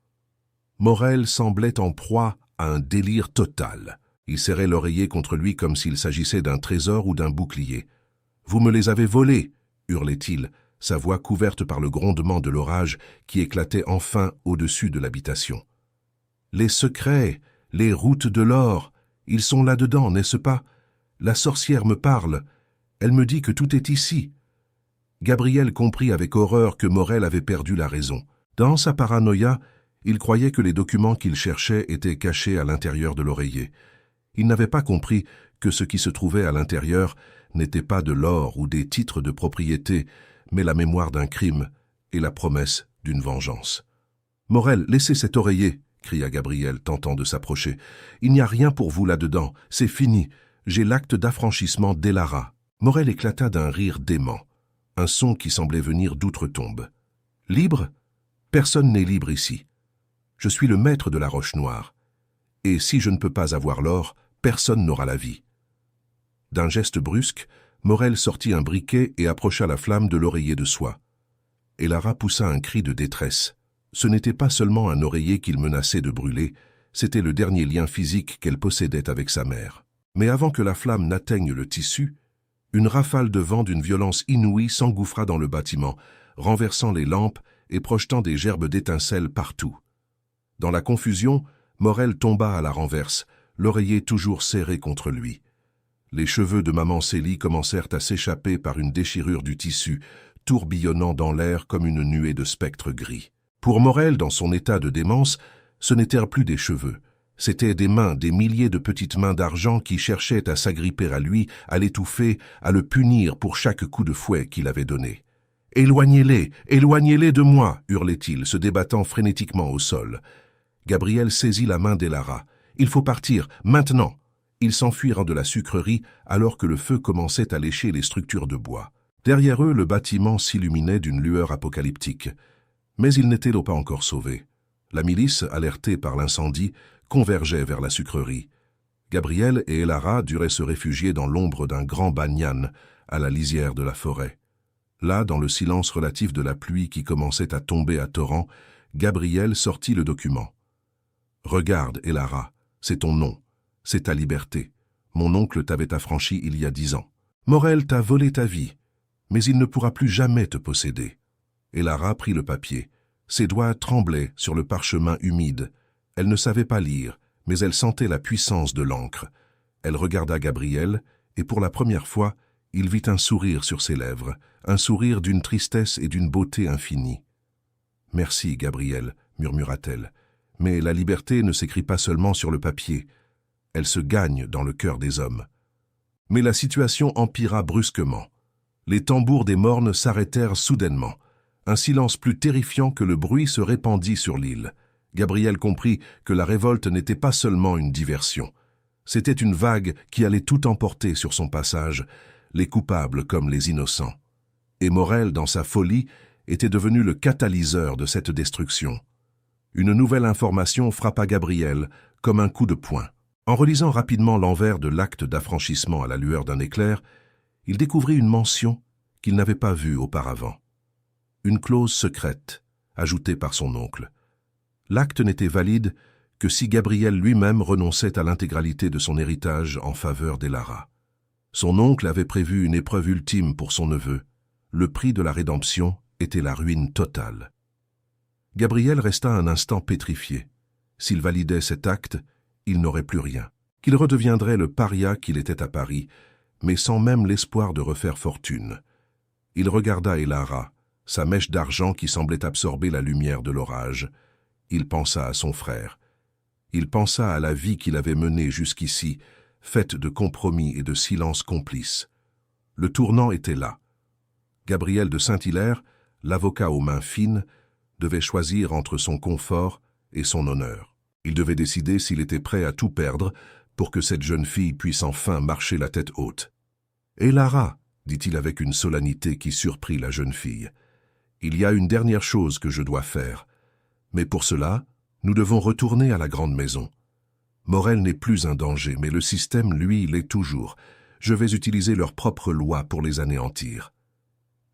Morel semblait en proie à un délire total. Il serrait l'oreiller contre lui comme s'il s'agissait d'un trésor ou d'un bouclier. « Vous me les avez volés !» hurlait-il, sa voix couverte par le grondement de l'orage qui éclatait enfin au-dessus de l'habitation. « Les secrets, les routes de l'or, ils sont là-dedans, n'est-ce pas? La sorcière me parle, elle me dit que tout est ici. » Gabriel comprit avec horreur que Morel avait perdu la raison. Dans sa paranoïa, il croyait que les documents qu'il cherchait étaient cachés à l'intérieur de l'oreiller. Il n'avait pas compris que ce qui se trouvait à l'intérieur n'était pas de l'or ou des titres de propriété, mais la mémoire d'un crime et la promesse d'une vengeance. « Morel, laissez cet oreiller !» cria Gabriel, tentant de s'approcher. « Il n'y a rien pour vous là-dedans, c'est fini. J'ai l'acte d'affranchissement d'Elara. » Morel éclata d'un rire dément, un son qui semblait venir d'outre-tombe. « Libre? Personne n'est libre ici. Je suis le maître de la roche noire. Et si je ne peux pas avoir l'or, personne n'aura la vie. » D'un geste brusque, Morel sortit un briquet et approcha la flamme de l'oreiller de soie. Elara poussa un cri de détresse. Ce n'était pas seulement un oreiller qu'il menaçait de brûler, c'était le dernier lien physique qu'elle possédait avec sa mère. Mais avant que la flamme n'atteigne le tissu, une rafale de vent d'une violence inouïe s'engouffra dans le bâtiment, renversant les lampes et projetant des gerbes d'étincelles partout. Dans la confusion, Morel tomba à la renverse, l'oreiller toujours serré contre lui. Les cheveux de maman Célie commencèrent à s'échapper par une déchirure du tissu, tourbillonnant dans l'air comme une nuée de spectres gris. Pour Morel, dans son état de démence, ce n'étaient plus des cheveux. C'étaient des mains, des milliers de petites mains d'argent qui cherchaient à s'agripper à lui, à l'étouffer, à le punir pour chaque coup de fouet qu'il avait donné. « Éloignez-les, éloignez-les de moi !» hurlait-il, se débattant frénétiquement au sol. Gabriel saisit la main d'Elara. « Il faut partir, maintenant !» Ils s'enfuirent de la sucrerie alors que le feu commençait à lécher les structures de bois. Derrière eux, le bâtiment s'illuminait d'une lueur apocalyptique. Mais ils n'étaient pas encore sauvés. La milice, alertée par l'incendie, convergeait vers la sucrerie. Gabriel et Elara duraient se réfugier dans l'ombre d'un grand banyan, à la lisière de la forêt. Là, dans le silence relatif de la pluie qui commençait à tomber à torrents, Gabriel sortit le document. « Regarde, Elara, c'est ton nom, c'est ta liberté. Mon oncle t'avait affranchi il y a 10 ans. Morel t'a volé ta vie, mais il ne pourra plus jamais te posséder. » Elara prit le papier. Ses doigts tremblaient sur le parchemin humide. Elle ne savait pas lire, mais elle sentait la puissance de l'encre. Elle regarda Gabriel, et pour la première fois, il vit un sourire sur ses lèvres, un sourire d'une tristesse et d'une beauté infinie. « Merci, Gabriel, » murmura-t-elle, « mais la liberté ne s'écrit pas seulement sur le papier. Elle se gagne dans le cœur des hommes. » Mais la situation empira brusquement. Les tambours des mornes s'arrêtèrent soudainement. Un silence plus terrifiant que le bruit se répandit sur l'île. Gabriel comprit que la révolte n'était pas seulement une diversion. C'était une vague qui allait tout emporter sur son passage. les coupables comme les innocents. Et Morel, dans sa folie, était devenu le catalyseur de cette destruction. Une nouvelle information frappa Gabriel comme un coup de poing. En relisant rapidement l'envers de l'acte d'affranchissement à la lueur d'un éclair, il découvrit une mention qu'il n'avait pas vue auparavant. Une clause secrète, ajoutée par son oncle. L'acte n'était valide que si Gabriel lui-même renonçait à l'intégralité de son héritage en faveur d'Elara. Son oncle avait prévu une épreuve ultime pour son neveu. Le prix de la rédemption était la ruine totale. Gabriel resta un instant pétrifié. S'il validait cet acte, il n'aurait plus rien. Qu'il redeviendrait le paria qu'il était à Paris, mais sans même l'espoir de refaire fortune. Il regarda Elara, sa mèche d'argent qui semblait absorber la lumière de l'orage. Il pensa à son frère. Il pensa à la vie qu'il avait menée jusqu'ici, faite de compromis et de silence complices. Le tournant était là. Gabriel de Saint-Hilaire, l'avocat aux mains fines, devait choisir entre son confort et son honneur. Il devait décider s'il était prêt à tout perdre pour que cette jeune fille puisse enfin marcher la tête haute. « Elara, dit-il avec une solennité qui surprit la jeune fille, il y a une dernière chose que je dois faire. Mais pour cela, nous devons retourner à la grande maison. Morel n'est plus un danger, mais le système, lui, l'est toujours. Je vais utiliser leurs propres lois pour les anéantir. »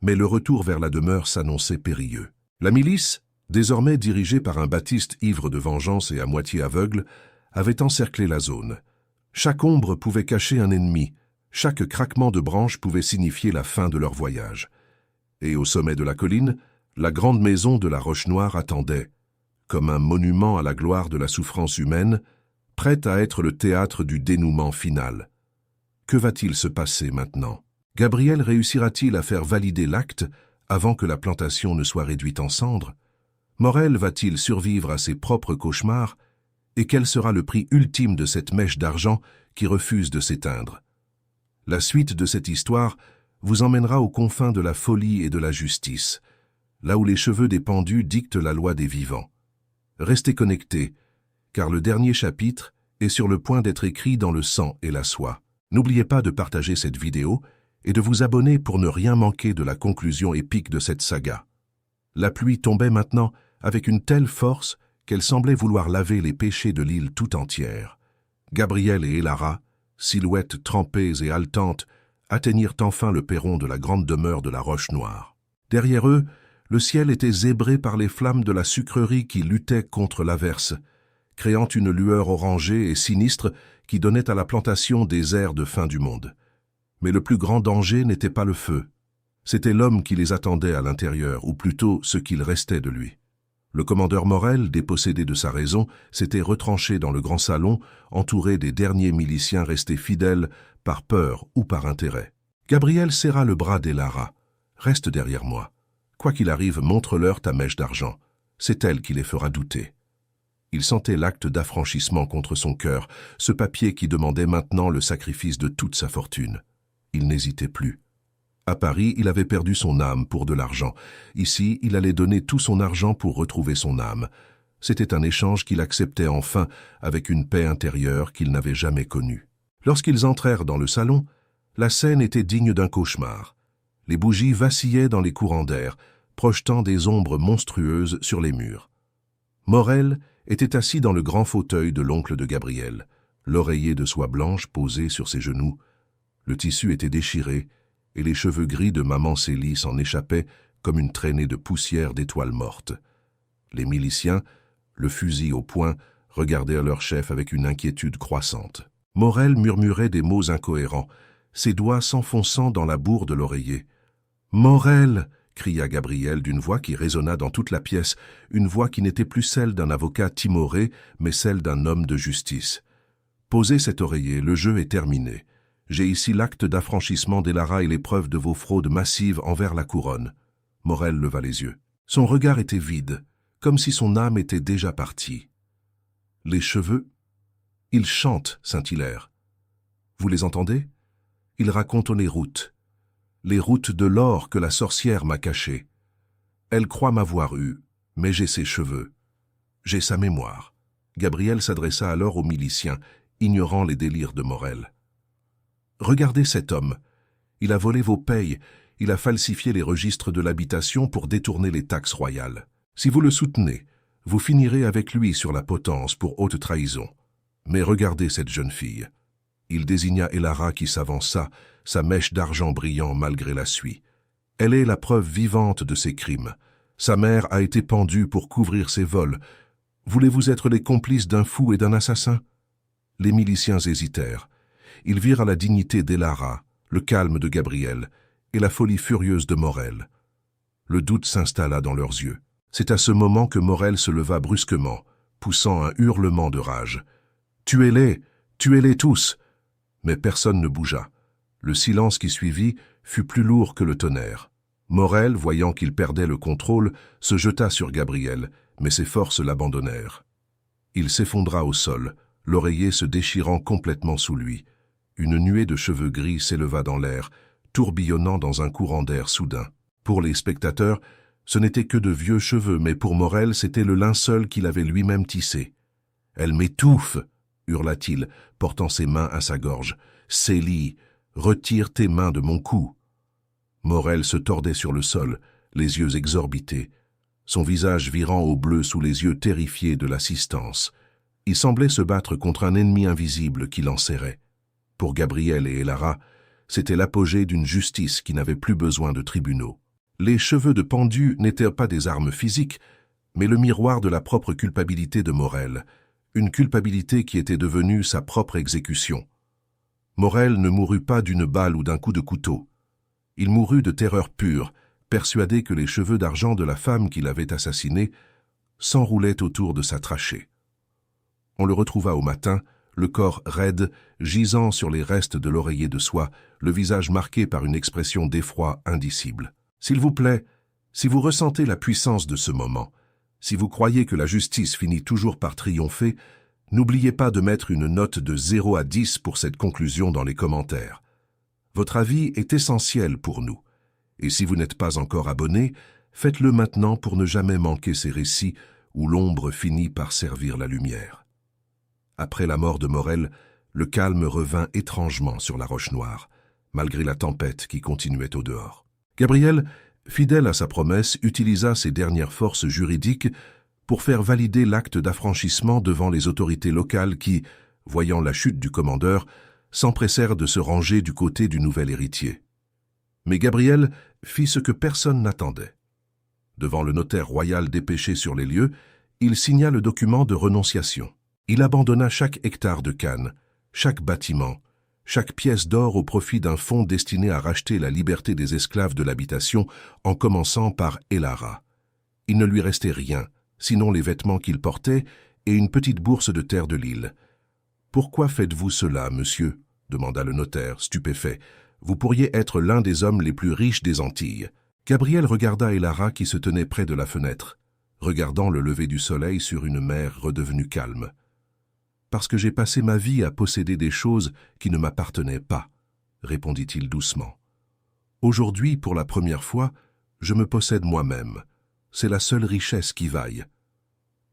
Mais le retour vers la demeure s'annonçait périlleux. La milice, désormais dirigée par un Baptiste ivre de vengeance et à moitié aveugle, avait encerclé la zone. Chaque ombre pouvait cacher un ennemi, chaque craquement de branches pouvait signifier la fin de leur voyage. Et au sommet de la colline, la grande maison de la Roche-Noire attendait, comme un monument à la gloire de la souffrance humaine, prête à être le théâtre du dénouement final. Que va-t-il se passer maintenant? Gabriel réussira-t-il à faire valider l'acte avant que la plantation ne soit réduite en cendres? Morel va-t-il survivre à ses propres cauchemars? Et quel sera le prix ultime de cette mèche d'argent qui refuse de s'éteindre? La suite de cette histoire vous emmènera aux confins de la folie et de la justice, là où les cheveux des pendus dictent la loi des vivants. Restez connectés, car le dernier chapitre est sur le point d'être écrit dans le sang et la soie. N'oubliez pas de partager cette vidéo et de vous abonner pour ne rien manquer de la conclusion épique de cette saga. La pluie tombait maintenant avec une telle force qu'elle semblait vouloir laver les péchés de l'île tout entière. Gabriel et Elara, silhouettes trempées et haletantes, atteignirent enfin le perron de la grande demeure de la Roche-Noire. Derrière eux, le ciel était zébré par les flammes de la sucrerie qui luttaient contre l'averse, créant une lueur orangée et sinistre qui donnait à la plantation des airs de fin du monde. Mais le plus grand danger n'était pas le feu. C'était l'homme qui les attendait à l'intérieur, ou plutôt ce qu'il restait de lui. Le commandeur Morel, dépossédé de sa raison, s'était retranché dans le grand salon, entouré des derniers miliciens restés fidèles par peur ou par intérêt. Gabriel serra le bras d'Elara. « Reste derrière moi. Quoi qu'il arrive, montre-leur ta mèche d'argent. C'est elle qui les fera douter. » Il sentait l'acte d'affranchissement contre son cœur, ce papier qui demandait maintenant le sacrifice de toute sa fortune. Il n'hésitait plus. À Paris, il avait perdu son âme pour de l'argent. Ici, il allait donner tout son argent pour retrouver son âme. C'était un échange qu'il acceptait enfin avec une paix intérieure qu'il n'avait jamais connue. Lorsqu'ils entrèrent dans le salon, la scène était digne d'un cauchemar. Les bougies vacillaient dans les courants d'air, projetant des ombres monstrueuses sur les murs. Morel était assis dans le grand fauteuil de l'oncle de Gabriel, l'oreiller de soie blanche posé sur ses genoux. Le tissu était déchiré, et les cheveux gris de maman Célie s'en échappaient comme une traînée de poussière d'étoiles mortes. Les miliciens, le fusil au poing, regardèrent leur chef avec une inquiétude croissante. Morel murmurait des mots incohérents, ses doigts s'enfonçant dans la bourre de l'oreiller. « Morel !» cria Gabriel d'une voix qui résonna dans toute la pièce, une voix qui n'était plus celle d'un avocat timoré, mais celle d'un homme de justice. « Posez cet oreiller, le jeu est terminé. J'ai ici l'acte d'affranchissement d'Elara et les preuves de vos fraudes massives envers la couronne. » Morel leva les yeux. Son regard était vide, comme si son âme était déjà partie. Les cheveux? Ils chantent, Saint-Hilaire. Vous les entendez? Ils racontent les routes de l'or que la sorcière m'a caché. Elle croit m'avoir eu, mais j'ai ses cheveux. J'ai sa mémoire. Gabriel s'adressa alors aux miliciens, ignorant les délires de Morel. Regardez cet homme. Il a volé vos payes, il a falsifié les registres de l'habitation pour détourner les taxes royales. Si vous le soutenez, vous finirez avec lui sur la potence pour haute trahison. Mais regardez cette jeune fille. » Il désigna Elara qui s'avança, sa mèche d'argent brillant malgré la suie. « Elle est la preuve vivante de ses crimes. Sa mère a été pendue pour couvrir ses vols. Voulez-vous être les complices d'un fou et d'un assassin ?» Les miliciens hésitèrent. Ils virent à la dignité d'Elara, le calme de Gabriel et la folie furieuse de Morel. Le doute s'installa dans leurs yeux. C'est à ce moment que Morel se leva brusquement, poussant un hurlement de rage. « Tuez-les! Tuez-les tous !» Mais personne ne bougea. Le silence qui suivit fut plus lourd que le tonnerre. Morel, voyant qu'il perdait le contrôle, se jeta sur Gabriel, mais ses forces l'abandonnèrent. Il s'effondra au sol, l'oreiller se déchirant complètement sous lui. Une nuée de cheveux gris s'éleva dans l'air, tourbillonnant dans un courant d'air soudain. Pour les spectateurs, ce n'était que de vieux cheveux, mais pour Morel, c'était le linceul qu'il avait lui-même tissé. « Elle m'étouffe !» hurla-t-il, portant ses mains à sa gorge. « Célie, retire tes mains de mon cou !» Morel se tordait sur le sol, les yeux exorbités, son visage virant au bleu sous les yeux terrifiés de l'assistance. Il semblait se battre contre un ennemi invisible qui l'enserrait. Pour Gabriel et Elara, c'était l'apogée d'une justice qui n'avait plus besoin de tribunaux. Les cheveux de pendu n'étaient pas des armes physiques, mais le miroir de la propre culpabilité de Morel, une culpabilité qui était devenue sa propre exécution. Morel ne mourut pas d'une balle ou d'un coup de couteau. Il mourut de terreur pure, persuadé que les cheveux d'argent de la femme qui l'avait assassiné s'enroulaient autour de sa trachée. On le retrouva au matin, le corps raide, gisant sur les restes de l'oreiller de soie, le visage marqué par une expression d'effroi indicible. S'il vous plaît, si vous ressentez la puissance de ce moment, si vous croyez que la justice finit toujours par triompher, n'oubliez pas de mettre une note de 0 à 10 pour cette conclusion dans les commentaires. Votre avis est essentiel pour nous. Et si vous n'êtes pas encore abonné, faites-le maintenant pour ne jamais manquer ces récits où l'ombre finit par servir la lumière. Après la mort de Morel, le calme revint étrangement sur la Roche-Noire, malgré la tempête qui continuait au dehors. Gabriel, fidèle à sa promesse, utilisa ses dernières forces juridiques pour faire valider l'acte d'affranchissement devant les autorités locales qui, voyant la chute du commandeur, s'empressèrent de se ranger du côté du nouvel héritier. Mais Gabriel fit ce que personne n'attendait. Devant le notaire royal dépêché sur les lieux, il signa le document de renonciation. Il abandonna chaque hectare de canne, chaque bâtiment, chaque pièce d'or au profit d'un fonds destiné à racheter la liberté des esclaves de l'habitation, en commençant par Elara. Il ne lui restait rien, sinon les vêtements qu'il portait et une petite bourse de terre de l'île. « Pourquoi faites-vous cela, monsieur ?» demanda le notaire, stupéfait. « Vous pourriez être l'un des hommes les plus riches des Antilles. » Gabriel regarda Elara qui se tenait près de la fenêtre, regardant le lever du soleil sur une mer redevenue calme. « Parce que j'ai passé ma vie à posséder des choses qui ne m'appartenaient pas, » répondit-il doucement. « Aujourd'hui, pour la première fois, je me possède moi-même. C'est la seule richesse qui vaille. »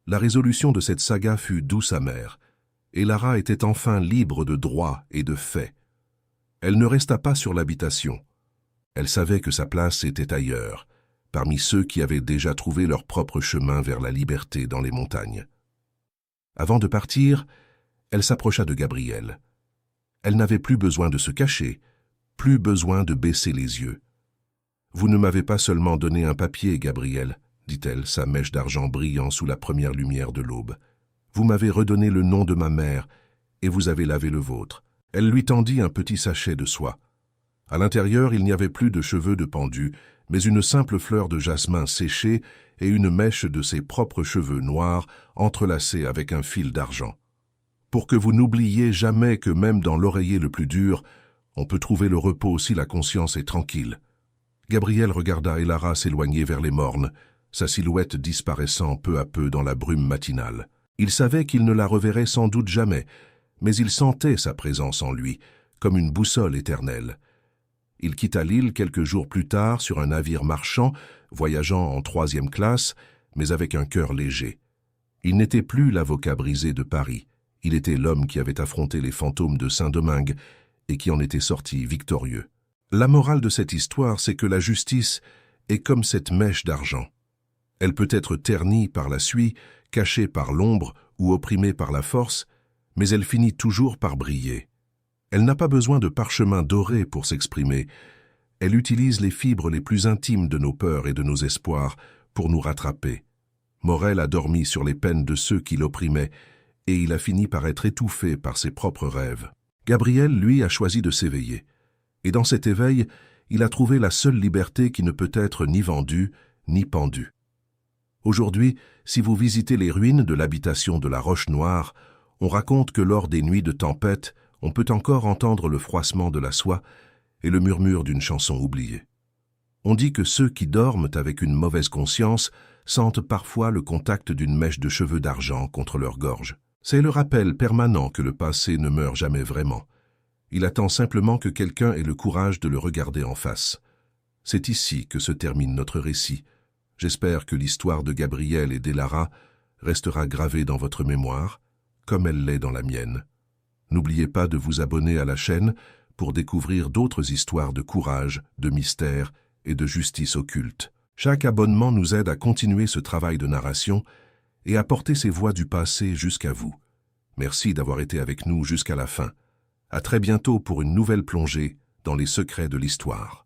La résolution de cette saga fut douce amère. Elara était enfin libre de droit et de fait. Elle ne resta pas sur l'habitation. Elle savait que sa place était ailleurs, parmi ceux qui avaient déjà trouvé leur propre chemin vers la liberté dans les montagnes. Avant de partir, elle s'approcha de Gabriel. Elle n'avait plus besoin de se cacher, plus besoin de baisser les yeux. « Vous ne m'avez pas seulement donné un papier, Gabriel, » dit-elle, sa mèche d'argent brillant sous la première lumière de l'aube. « Vous m'avez redonné le nom de ma mère, et vous avez lavé le vôtre. » Elle lui tendit un petit sachet de soie. À l'intérieur, il n'y avait plus de cheveux de pendu, mais une simple fleur de jasmin séchée et une mèche de ses propres cheveux noirs entrelacés avec un fil d'argent. Pour que vous n'oubliez jamais que même dans l'oreiller le plus dur, on peut trouver le repos si la conscience est tranquille. Gabriel regarda Elara s'éloigner vers les mornes, sa silhouette disparaissant peu à peu dans la brume matinale. Il savait qu'il ne la reverrait sans doute jamais, mais il sentait sa présence en lui, comme une boussole éternelle. Il quitta l'île quelques jours plus tard sur un navire marchand, voyageant en 3e classe, mais avec un cœur léger. Il n'était plus l'avocat brisé de Paris, il était l'homme qui avait affronté les fantômes de Saint-Domingue et qui en était sorti victorieux. La morale de cette histoire, c'est que la justice est comme cette mèche d'argent. Elle peut être ternie par la suie, cachée par l'ombre ou opprimée par la force, mais elle finit toujours par briller. Elle n'a pas besoin de parchemin doré pour s'exprimer. Elle utilise les fibres les plus intimes de nos peurs et de nos espoirs pour nous rattraper. Morel a dormi sur les peines de ceux qui l'opprimaient, et il a fini par être étouffé par ses propres rêves. Gabriel, lui, a choisi de s'éveiller. Et dans cet éveil, il a trouvé la seule liberté qui ne peut être ni vendue, ni pendue. Aujourd'hui, si vous visitez les ruines de l'habitation de la Roche Noire, on raconte que lors des nuits de tempête, on peut encore entendre le froissement de la soie et le murmure d'une chanson oubliée. On dit que ceux qui dorment avec une mauvaise conscience sentent parfois le contact d'une mèche de cheveux d'argent contre leur gorge. C'est le rappel permanent que le passé ne meurt jamais vraiment. Il attend simplement que quelqu'un ait le courage de le regarder en face. C'est ici que se termine notre récit. J'espère que l'histoire de Gabriel et d'Elara restera gravée dans votre mémoire, comme elle l'est dans la mienne. N'oubliez pas de vous abonner à la chaîne pour découvrir d'autres histoires de courage, de mystère et de justice occulte. Chaque abonnement nous aide à continuer ce travail de narration et à porter ces voix du passé jusqu'à vous. Merci d'avoir été avec nous jusqu'à la fin. À très bientôt pour une nouvelle plongée dans les secrets de l'histoire.